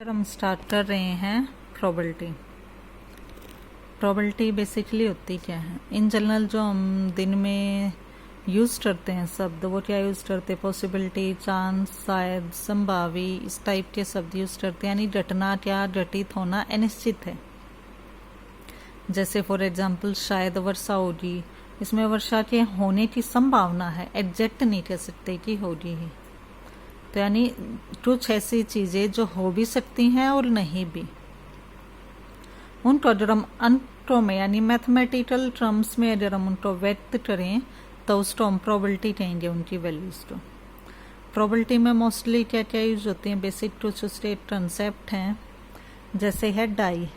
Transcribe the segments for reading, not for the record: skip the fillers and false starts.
हम स्टार्ट कर रहे हैं प्रोबेबिलिटी। प्रोबेबिलिटी बेसिकली होती क्या है? इन जनरल जो हम दिन में यूज़ करते हैं शब्द, वो क्या यूज़ करते हैं? पॉसिबिलिटी, चांस, शायद, संभावी, इस टाइप के शब्द यूज़ करते हैं। यानी घटना क्या घटित होना अनिश्चित है। जैसे फॉर एग्जांपल शायद वर्षा होगी, इसमें वर्षा के होने की संभावना है, एग्जैक्ट नहीं कह सकते कि होगी ही। तो यानी कुछ ऐसी चीज़ें जो हो भी सकती हैं और नहीं भी, उनको अगर हम अंकों में यानी मैथमेटिकल टर्म्स में अगर हम उनको व्यक्त करें तो उसको हम प्रोबेबिलिटी कहेंगे, उनकी वैल्यूज को। प्रोबेबिलिटी में मोस्टली क्या क्या यूज होती हैं? बेसिक कुछ उसके कंसेप्ट हैं, जैसे है डाई।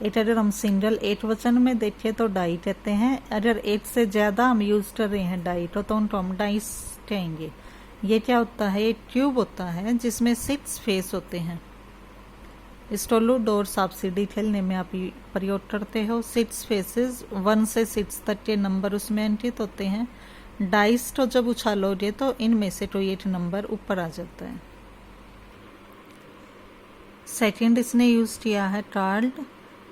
एक अगर हम सिंगल एक वचन में देखें तो डाई कहते हैं। अगर एक से ज़्यादा हम यूज कर रहे हैं डाई तो उनको हम डाइस कहेंगे। ये क्या होता है? एक ट्यूब होता है जिसमें 6 फेस होते हैं। स्टोलूडोर्स आप सीडी खेलने में आप प्रयोग करते हो। 6 फेसेस, 1 से 6 तक के नंबर उसमें अंकित होते हैं। डाइस तो जब उछालोगे तो इनमें से कोई एक नंबर ऊपर आ जाता है। सेकंड इसने यूज किया है कार्ड।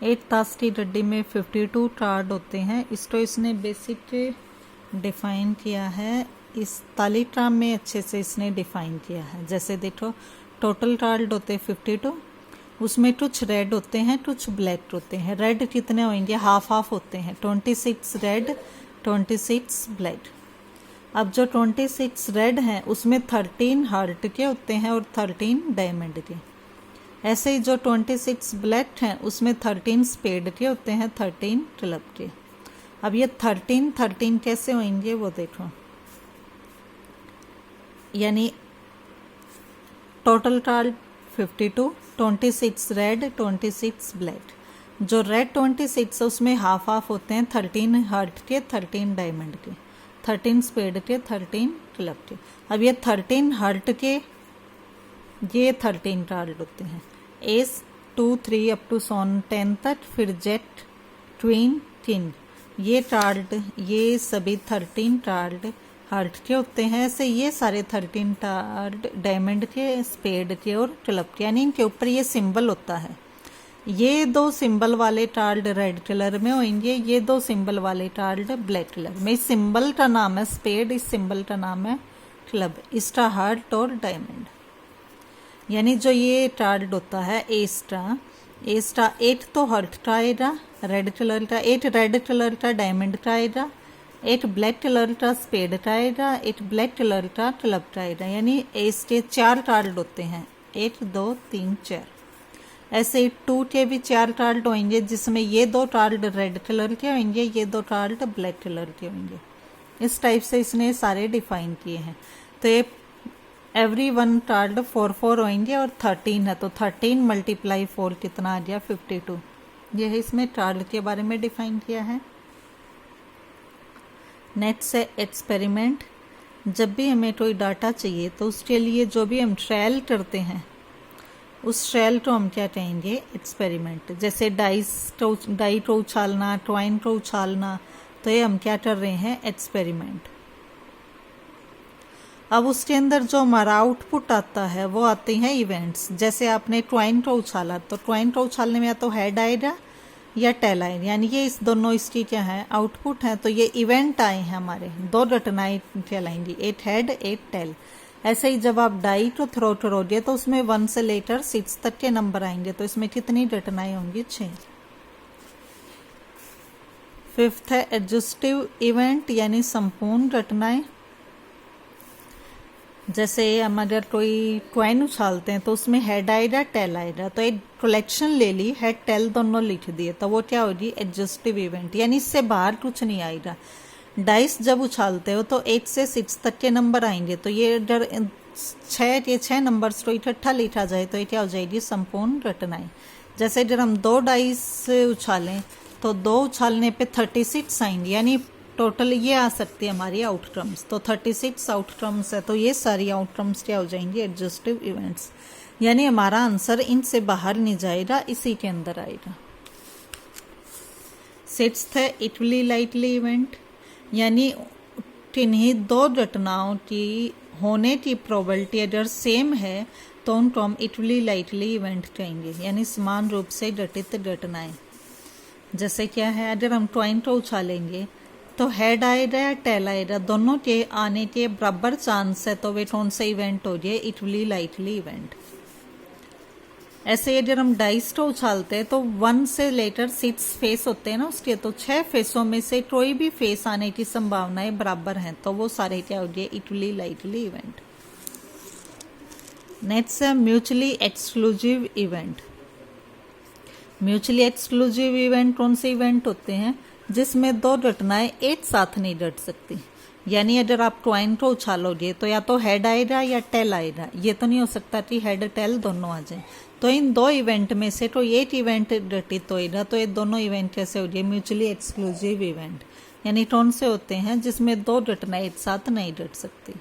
एक ताश की गड्डी में 52 कार्ड होते हैं। इसको इसने बेसिक डिफाइन किया है, इस तालिका में अच्छे से इसने डिफाइन किया है। जैसे देखो, टोटल कार्ड होते हैं 52, उसमें कुछ रेड होते हैं कुछ ब्लैक होते हैं। रेड कितने होंगे? हाफ हाफ होते हैं, 26 रेड 26 ब्लैक। अब जो 26 रेड हैं उसमें 13 हार्ट के होते हैं और 13 डायमंड के। ऐसे ही जो 26 ब्लैक हैं उसमें 13 स्पेड के होते हैं, 13 क्लब के। अब ये 13 कैसे होंगे वो देखो। यानी टोटल कार्ड 52, 26 रेड 26 ब्लैक। जो रेड 26 है उसमें हाफ हाफ होते हैं, 13 हार्ट के 13 डायमंड के, 13 स्पेड के 13 क्लब के। अब ये 13 हार्ट के ये 13 कार्ड होते हैं। एस 2 3 अप टू सोन 10 तक, फिर जेट ट्विन किंग, ये कार्ड ये सभी 13 कार्ड हार्ट के होते हैं। ऐसे ये सारे 13 कार्ड डायमंड के, स्पेड के और क्लब के। यानी इनके ऊपर ये सिंबल होता है। ये 2 सिंबल वाले कार्ड रेड कलर में होंगे, ये 2 सिंबल वाले कार्ड ब्लैक कलर में। इस सिंबल का नाम है स्पेड, इस सिंबल का नाम है क्लब, इसका हार्ट और डायमंड। यानी जो ये कार्ड होता है एस्टा 8 तो हार्ट का आएगा रेड कलर का, 8 रेड कलर का डायमंड का आएगा, 8 ब्लैक कलर का स्पेड का आएगा, 8 ब्लैक कलर का क्लब का आएगा। यानी एस के 4 कार्ड होते हैं, 1 2 3 4। ऐसे 2 के भी 4 कार्ड होंगे, जिसमें ये 2 कार्ड रेड कलर के होंगे, ये 2 कार्ड ब्लैक कलर के होंगे। इस टाइप से इसने सारे डिफाइन किए हैं। तो ये एवरी 1 कार्ड 4 होंगे और 13 है तो 13 × 4 कितना आ गया? 52। यह इसमें कार्ड के बारे में डिफाइन किया है। नेक्स्ट से एक्सपेरिमेंट। जब भी हमें कोई डाटा चाहिए तो उसके लिए जो भी हम ट्रायल करते हैं उस ट्रायल को हम क्या कहेंगे? एक्सपेरिमेंट। जैसे डाई को उछालना, ट्वाइन को उछालना, तो ये हम क्या कर रहे हैं? एक्सपेरिमेंट। अब उसके अंदर जो हमारा आउटपुट आता है वो आते हैं इवेंट्स। जैसे आपने ट्वाइन को उछाला तो ट्वाइन को उछालने में या तो हेड आएगा या टेल आएगा, यानी ये इस दोनों इसकी क्या है? आउटपुट है। तो ये इवेंट आए हैं हमारे, 2 घटनाएं कहलाएंगी, 8 हेड 8 टेल। ऐसे ही जब आप डाई को थ्रो करोगे तो उसमें 1 से लेकर 6 तक के नंबर आएंगे, तो इसमें कितनी घटनाएं होंगी? 6। 5th है एडजस्टिव इवेंट, यानी संपूर्ण घटनाएं। जैसे हम अगर कोई क्वाइन उछालते हैं तो उसमें हेड आएगा टेल आएगा, तो एक कलेक्शन ले ली, हेड टेल दोनों लिख दिए, तो वो क्या होगी? एडजस्टिव इवेंट। यानी इससे बाहर कुछ नहीं आएगा। डाइस जब उछालते हो तो 1 से 6 तक के नंबर आएंगे, तो ये अगर 6 नंबर्स को इकट्ठा लिखा जाए तो ये क्या हो जाएगी? संपूर्ण घटनाएं। जैसे अगर हम 2 डाइस उछालें तो 2 उछालने पे 36 आएंगे, यानी टोटल ये आ सकती है हमारी आउटकम्स। तो 36 आउटकम्स है, तो ये सारी आउटकम्स क्या हो जाएंगी? एडजस्टिव इवेंट्स। यानी हमारा आंसर इनसे बाहर नहीं जाएगा, इसी के अंदर आएगा। 6th है इक्वली लाइकली इवेंट, यानी किन्हीं 2 घटनाओं की होने की प्रोबेबिलिटी अगर सेम है तो दोनों टर्म इक्वली लाइटली इवेंट कहेंगे, यानी समान रूप से घटित घटनाएं। जैसे क्या है, अगर हम टॉइन को उछालेंगे तो हेड आएगा या टेल आएगा, दोनों के आने के बराबर चांस है, तो वे कौन सा इवेंट हो जाए, इक्वली लाइटली इवेंट। ऐसे अगर हम डाइस को उछालते हैं तो 1 से लेकर 6 फेस होते हैं ना उसके, तो 6 फेसों में से कोई भी फेस आने की संभावनाएं बराबर हैं, तो वो सारे क्या हो गए, इक्वली लाइटली इवेंट। नेक्स्ट है mutually exclusive event. Mutually exclusive event कौन से इवेंट होते हैं, जिसमें दो घटनाएं एक साथ नहीं घट सकती। यानी अगर आप कॉइन को उछालोगे तो या तो हेड आएगा या टेल आएगा, ये तो नहीं हो सकता कि हेड टेल दोनों आ जाए। तो इन दो इवेंट में से तो एक इवेंट घटित होएगा, तो ये दोनों इवेंट कैसे हो जाए, म्यूचुअली एक्सक्लूसिव इवेंट। यानी कौन से होते हैं, जिसमें दो घटनाएं एक साथ नहीं घट सकती।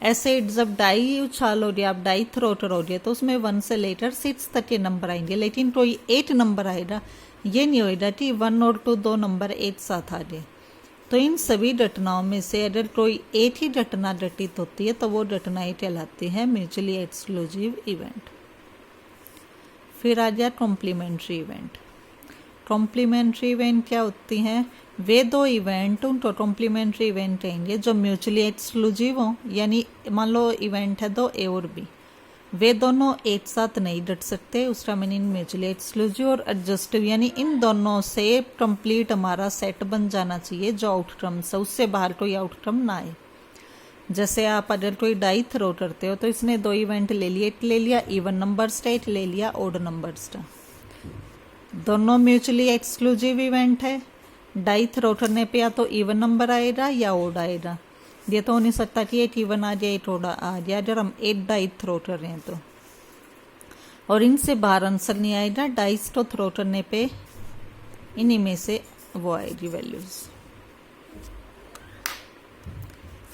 ऐसे जब डाई उछालोगे, आप डाई थ्रो करोगे तो उसमें 1 से लेकर 6 तक के नंबर आएंगे, लेकिन कोई 8 नंबर आएगा, ये नहीं होगा कि 1 और 2 दो नंबर एक साथ आ जाए। तो इन सभी घटनाओं में से अगर कोई एक ही घटना घटित होती है तो वो घटनाएं कहलाती हैं म्यूचुअली एक्सक्लूसिव इवेंट। फिर आ गया कॉम्प्लीमेंट्री इवेंट। कॉम्प्लीमेंट्री इवेंट क्या होती हैं, वे दो इवेंट उनको कॉम्प्लीमेंट्री इवेंट कहेंगे जो म्यूचुअली एक्सक्लूसिव हों। यानी मान लो इवेंट है दो ए और बी, वे दोनों एक साथ नहीं डट सकते, उसका मीनिंग म्यूचुअली एक्सक्लूसिव और एडजस्टिव। यानी इन दोनों से कंप्लीट हमारा सेट बन जाना चाहिए जो आउटकम है, उससे बाहर कोई आउटकम ना आए। जैसे आप अगर कोई डाई थ्रो करते हो तो इसने दो इवेंट ले लिए, एक ले लिया इवन नंबर्स का, एक ले लिया ओड नंबर्स का, दोनों म्यूचुअली एक्सक्लूसिव इवेंट है। डाई थ्रो करने पे या तो इवन नंबर आएगा या ओड आएगा, ये तो हो नहीं सकता कि एक इवन आ जाए एक ओड आ जाए अगर हम एक डाई थ्रो कर रहे हैं तो। और इनसे बाहर आंसर नहीं आएगा, डाइस को थ्रो करने पे इन्हीं में से वो आएगी वैल्यूज।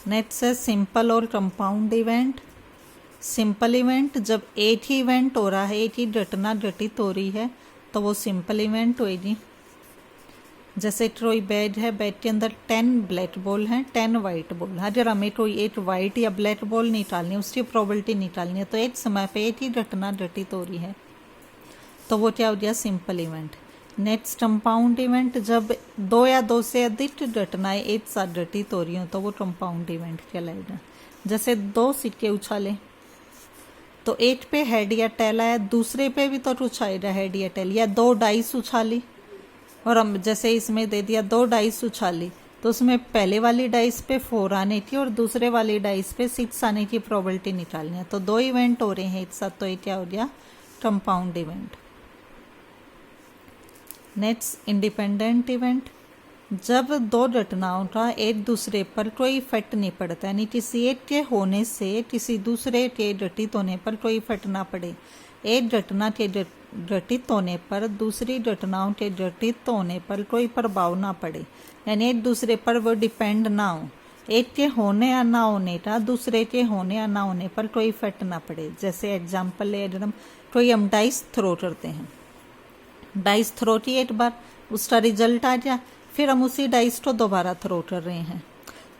नेक्स्ट है सिंपल और कंपाउंड इवेंट। सिंपल इवेंट, जब एक ही इवेंट हो रहा है, एक ही घटना घटित हो रही है तो वो सिंपल इवेंट होएगी। जैसे कोई बैग है, बैग के अंदर 10 ब्लैक बॉल हैं, 10 वाइट बॉल है, अगर हमें कोई एक वाइट या ब्लैक बॉल निकालनी है, उसकी प्रोबेबिलिटी निकालनी है, तो एक समय पे एक ही घटना घटित हो रही है तो वो क्या हो गया, simple event. Next compound event, जब 2 या 2 से अधिक घटनाएं एक साथ घटित हो रही हो तो वो कंपाउंड इवेंट कहलाएगा। जैसे 2 सिक्के उछाले तो एक पे हेड या टेल आया, दूसरे पे भी तो उछालेगा हेड या टेल, या 2 डाइस उछाली और हम जैसे इसमें दे दिया 2 डाइस उछाली तो उसमें पहले वाली डाइस पे 4 आने की और दूसरे वाली डाइस पे 6 आने की प्रोबेबिलिटी निकालनी है, तो 2 इवेंट हो रहे हैं एक साथ, तो ये क्या हो गया, compound event. Next independent event, जब 2 घटनाओं का एक दूसरे पर कोई इफेक्ट नहीं पड़ता, यानी किसी एक के होने से किसी दूसरे के घटित होने पर कोई इफेक्ट ना पड़े। एक घटना के घटित होने पर दूसरी घटनाओं के घटित होने पर कोई प्रभाव ना पड़े, यानी एक दूसरे पर वो डिपेंड ना हो। एक के होने या ना होने का दूसरे के होने या ना होने पर कोई इफेक्ट ना पड़े। जैसे एग्जाम्पल ले, अगर हम डाइस थ्रो करते हैं, डाइस थ्रो की एक बार, उसका रिजल्ट आ गया, फिर हम उसी डाइस को दोबारा थ्रो कर रहे हैं,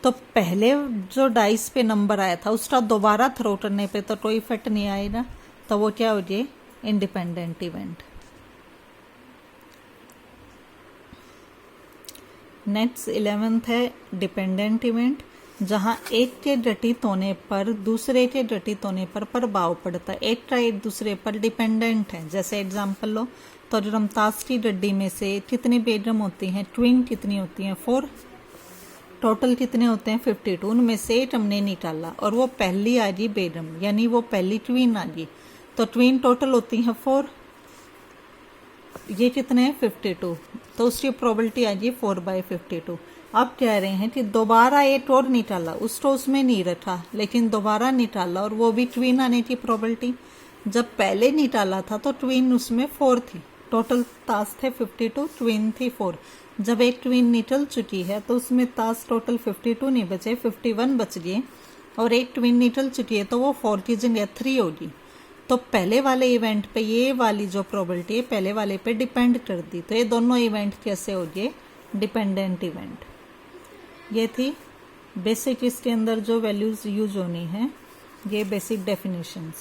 तो पहले जो डाइस पे नंबर आया था उसका दोबारा थ्रो करने पे तो कोई इफेक्ट नहीं आएगा, तो वो क्या हो जाए, इंडिपेंडेंट इवेंट। नेक्स्ट 11th है डिपेंडेंट इवेंट, जहां एक के घटित होने पर दूसरे के घटित होने पर प्रभाव पड़ता है, एक का एक दूसरे पर डिपेंडेंट है। जैसे एग्जांपल लो तो अगर हम ताश की गड्डी में से कितनी बेगम होती हैं, ट्विन कितनी होती हैं, 4, टोटल कितने होते हैं 52, उनमें से एक हमने निकाला और वो पहली आ गई बेगम, यानी वो पहली ट्विन आ गई, तो ट्विन टोटल होती हैं 4, ये कितने हैं 52, तो उसकी प्रोबेबिलिटी आ गई 4/52। अब कह रहे हैं कि दोबारा एक और निकाला, उसको उसमें नहीं रखा लेकिन दोबारा निकाला और वो भी ट्विन आने की प्रोबेबिलिटी, जब पहले निकाला था तो ट्विन उसमें 4 थी, टोटल ताश थे 52, ट्विन थी 4, जब एक ट्विन निकल चुकी है तो उसमें ताश टोटल 52 नहीं बचे, 51 बच गए, और एक ट्विन निकल चुकी है तो वो 4 की जगह 3 होगी। तो पहले वाले इवेंट पे ये वाली जो प्रोबेबिलिटी है पहले वाले पे डिपेंड कर दी, तो ये दोनों इवेंट कैसे हो गए, डिपेंडेंट इवेंट। ये थी बेसिक, इसके अंदर जो वैल्यूज यूज होनी है ये बेसिक डेफिनेशंस।